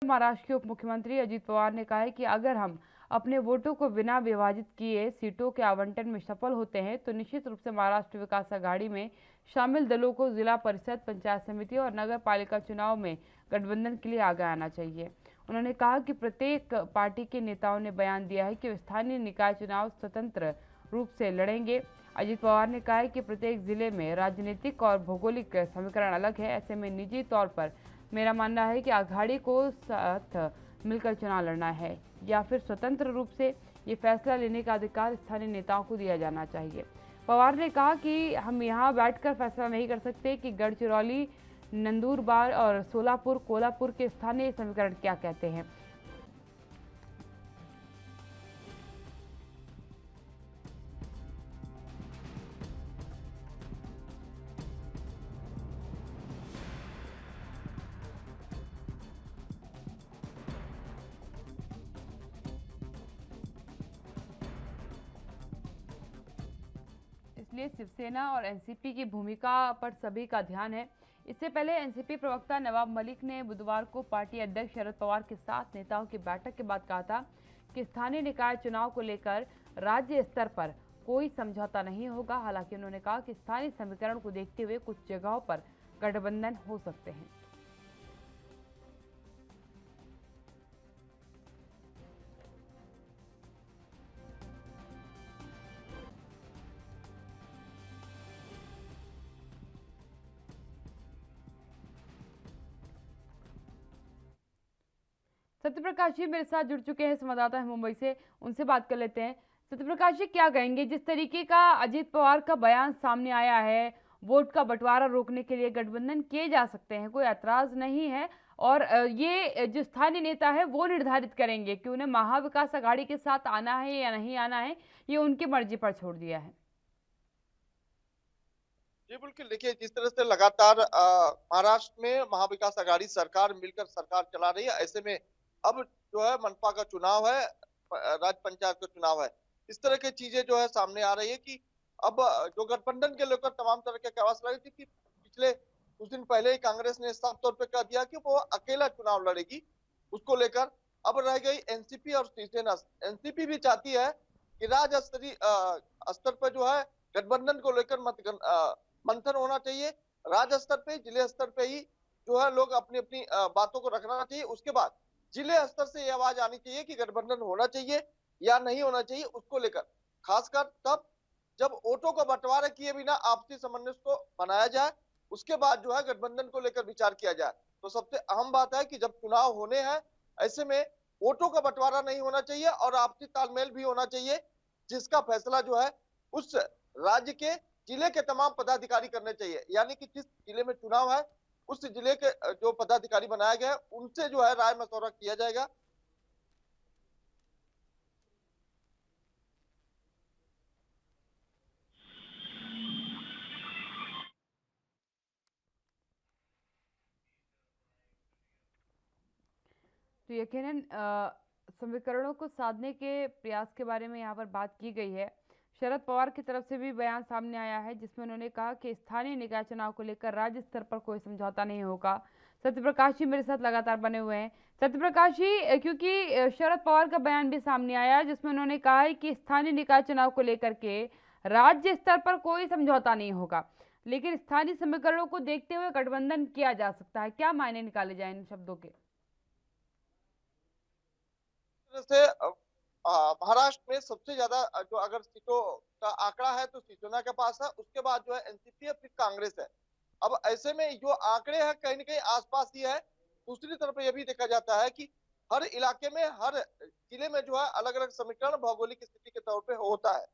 महाराष्ट्र के उप मुख्यमंत्री अजित पवार ने कहा है कि अगर हम अपने वोटों को बिना विभाजित किए सीटों के आवंटन में सफल होते हैं तो निश्चित रूप से महाराष्ट्र विकास आघाड़ी में शामिल दलों को जिला परिषद, पंचायत समिति और नगर पालिका चुनाव में गठबंधन के लिए आगे आना चाहिए। उन्होंने कहा कि प्रत्येक पार्टी के नेताओं ने बयान दिया है कि वे स्थानीय निकाय चुनाव स्वतंत्र रूप से लड़ेंगे। अजित पवार ने कहा है कि प्रत्येक जिले में राजनीतिक और भौगोलिक समीकरण अलग है। ऐसे में निजी तौर पर मेरा मानना है कि आघाड़ी को साथ मिलकर चुनाव लड़ना है या फिर स्वतंत्र रूप से, ये फैसला लेने का अधिकार स्थानीय नेताओं को दिया जाना चाहिए। पवार ने कहा कि हम यहाँ बैठकर फैसला नहीं कर सकते कि गढ़चिरौली, नंदुरबार और सोलापुर, कोल्हापुर के स्थानीय समीकरण क्या कहते हैं। इसलिए शिवसेना और एनसीपी की भूमिका पर सभी का ध्यान है। इससे पहले एनसीपी प्रवक्ता नवाब मलिक ने बुधवार को पार्टी अध्यक्ष शरद पवार के साथ नेताओं की बैठक के बाद कहा था कि स्थानीय निकाय चुनाव को लेकर राज्य स्तर पर कोई समझौता नहीं होगा। हालांकि उन्होंने कहा कि स्थानीय समीकरण को देखते हुए कुछ जगहों पर गठबंधन हो सकते हैं। सत्यप्रकाश जी मेरे साथ जुड़ चुके हैं, संवाददाता है मुंबई से, उनसे बात कर लेते हैं। सत्यप्रकाश जी, क्या कहेंगे जिस तरीके का अजित पवार का बयान सामने आया है, वोट का बंटवारा रोकने के लिए गठबंधन किए जा सकते हैं, कोई ऐतराज नहीं है और ये जो स्थानीय नेता है वो निर्धारित करेंगे कि उन्हें महाविकास आघाड़ी के साथ आना है या नहीं आना है, ये उनकी मर्जी पर छोड़ दिया है। जी बिल्कुल, देखिए जिस तरह से लगातार महाराष्ट्र में महाविकास आघाड़ी सरकार मिलकर सरकार चला रही है, ऐसे में अब जो है मनपा का चुनाव है, राज्य पंचायत का चुनाव है, इस तरह की चीजें जो है सामने आ रही है कि अब जो गठबंधन के लेकर तमाम तरह के कयास लगे थी कि पिछले कुछ दिन पहले ही कांग्रेस ने साफ तौर पर कह दिया कि वो अकेला चुनाव लड़ेगी, उसको लेकर अब रह गई एनसीपी और शिवसेना। एनसीपी भी चाहती है कि राज्य स्तरीय स्तर पर जो है गठबंधन को लेकर मंथन होना चाहिए, राज्य स्तर पे, जिले स्तर पे ही जो है लोग अपनी अपनी बातों को रखना चाहिए। उसके बाद जिले स्तर से ये आवाज आनी चाहिए कि गठबंधन होना चाहिए या नहीं होना चाहिए, उसको लेकर खासकर तब जब वोटों को बंटवारा किए बिना आपसी समन्वय को बनाया जाए, उसके बाद जो है गठबंधन को लेकर विचार किया जाए। तो सबसे अहम बात है कि जब चुनाव होने हैं, ऐसे में वोटों का बंटवारा नहीं होना चाहिए और आपसी तालमेल भी होना चाहिए, जिसका फैसला जो है उस राज्य के जिले के तमाम पदाधिकारी करने चाहिए। यानी कि जिस जिले में चुनाव है उस जिले के जो पदाधिकारी बनाए गए उनसे जो है राय मशवरा किया जाएगा। तो यकीनन समीकरणों को साधने के प्रयास के बारे में यहाँ पर बात की गई है। शरद पवार की तरफ से भी बयान सामने आया है जिसमें उन्होंने कहा कि स्थानीय निकाय चुनाव को लेकर राज्य स्तर पर कोई समझौता नहीं होगा। सत्यप्रकाश जी मेरे साथ लगातार बने हुए हैं। सत्यप्रकाश जी, क्योंकि शरद पवार का बयान भी सामने आया जिसमें उन्होंने कहा है कि स्थानीय निकाय चुनाव को लेकर के राज्य स्तर पर कोई समझौता नहीं होगा, लेकिन स्थानीय समीकरणों को देखते हुए गठबंधन किया जा सकता है। क्या मायने निकाले जाए इन शब्दों के? से महाराष्ट्र में सबसे ज्यादा जो अगर सीटों का आंकड़ा है तो शिवसेना के पास है, उसके बाद जो है एनसीपी है, फिर कांग्रेस है। अब ऐसे में जो आंकड़े हैं कहीं ना कहीं आसपास ही है। दूसरी तरफ यह भी देखा जाता है कि हर इलाके में, हर जिले में जो है अलग अलग समीकरण भौगोलिक स्थिति के तौर पे होता है,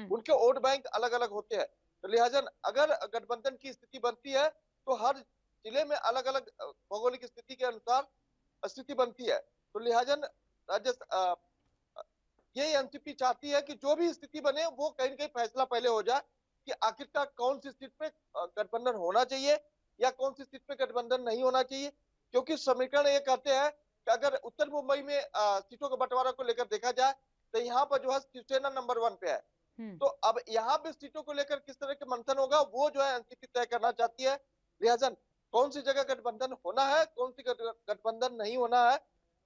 उनके वोट बैंक अलग अलग होते हैं। तो लिहाजा अगर गठबंधन की स्थिति बनती है तो हर जिले में अलग अलग भौगोलिक स्थिति के अनुसार स्थिति बनती है। तो लिहाजा राज्य ये एनसीपी चाहती है कि जो भी स्थिति बने वो कहीं ना कहीं फैसला पहले हो जाए कि आखिरकार कौन सी सीट पे गठबंधन होना चाहिए या कौन सी सीट पे गठबंधन नहीं होना चाहिए। क्योंकि समीकरण ये कहते हैं कि अगर उत्तर मुंबई में सीटों के बंटवारा को लेकर देखा जाए तो यहाँ पर जो है शिवसेना नंबर 1 पे है। तो अब यहाँ पे सीटों को लेकर किस तरह के मंथन होगा वो जो है एनसीपी तय करना चाहती है। लिहाजा कौन सी जगह गठबंधन होना है, कौन सी गठबंधन नहीं होना है,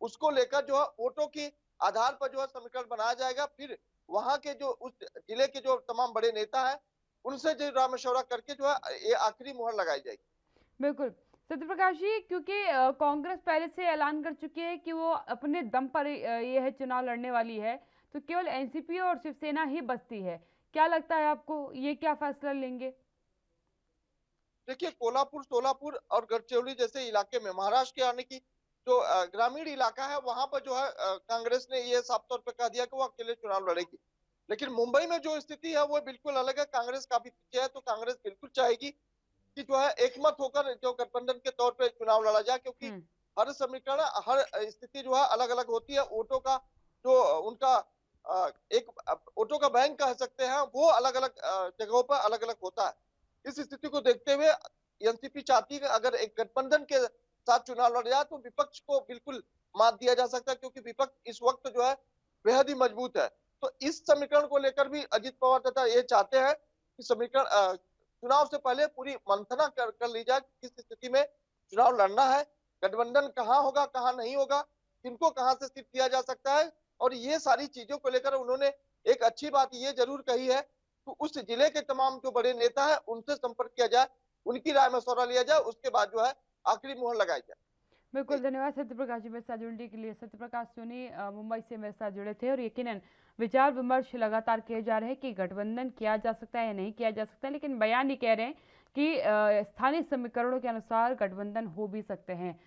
उसको लेकर जो है वोटों के आधार पर जो है समीकरण बनाया जाएगा। फिर वहां के जो उस जिले के जो तमाम बड़े नेता हैं उनसे जो राय मशवरा करके जो है ये आखिरी मुहर लगाई जाएगी। बिल्कुल। सत्यप्रकाश जी, क्योंकि कांग्रेस पहले से ऐलान कर चुकी है कि वो अपने दम पर ये है चुनाव लड़ने वाली है, तो केवल एनसीपी और शिवसेना ही बचती है। क्या लगता है आपको, ये क्या फैसला लेंगे? देखिए कोल्हापुर, सोलापुर और गढ़चिरौली जैसे इलाके में महाराष्ट्र के आने की जो ग्रामीण इलाका है वहां पर जो है कांग्रेस ने ये साफ तौर पर कह दिया कि वो अकेले चुनाव लड़ेगी। लेकिन मुंबई में जो स्थिति है वो बिल्कुल अलग है। कांग्रेस काफी पीछे है, तो कांग्रेस बिल्कुल चाहेगी कि जो है एकमत होकर जो गठबंधन के तौर पे चुनाव लड़ा जाए, क्योंकि हम्म। हर समीकरण, हर स्थिति जो है अलग अलग होती है। वोटों का जो उनका एक वोटों का बैंक कह सकते हैं वो अलग अलग जगहों पर अलग अलग होता है। इस स्थिति को देखते हुए एनसीपी चाहती है कि अगर एक गठबंधन के साथ चुनाव लड़ जाए तो विपक्ष को बिल्कुल मात दिया जा सकता है, क्योंकि विपक्ष इस वक्त जो है बेहद ही मजबूत है। तो इस समीकरण को लेकर भी अजित पवार तथा ये चाहते हैं कि समीकरण चुनाव से पहले पूरी मंथना कर ली जाए, किस स्थिति में चुनाव लड़ना है, गठबंधन कहाँ होगा कहाँ नहीं होगा, किनको कहाँ से सिर्फ किया जा सकता है। और ये सारी चीजों को लेकर उन्होंने एक अच्छी बात ये जरूर कही है तो उस जिले के तमाम जो बड़े नेता है उनसे संपर्क किया जाए, उनकी राय मशवरा लिया जाए, उसके बाद जो है आखिरी मुहर लगाई जाए। बिल्कुल, धन्यवाद सत्यप्रकाश जी मेरे साथ जुड़ने के लिए। सत्यप्रकाश सोनी मुंबई से मेरे साथ जुड़े थे, और यकीनन विचार विमर्श लगातार किए जा रहे हैं कि गठबंधन किया जा सकता है या नहीं किया जा सकता, लेकिन बयान ये कह रहे हैं कि स्थानीय समीकरणों के अनुसार गठबंधन हो भी सकते हैं।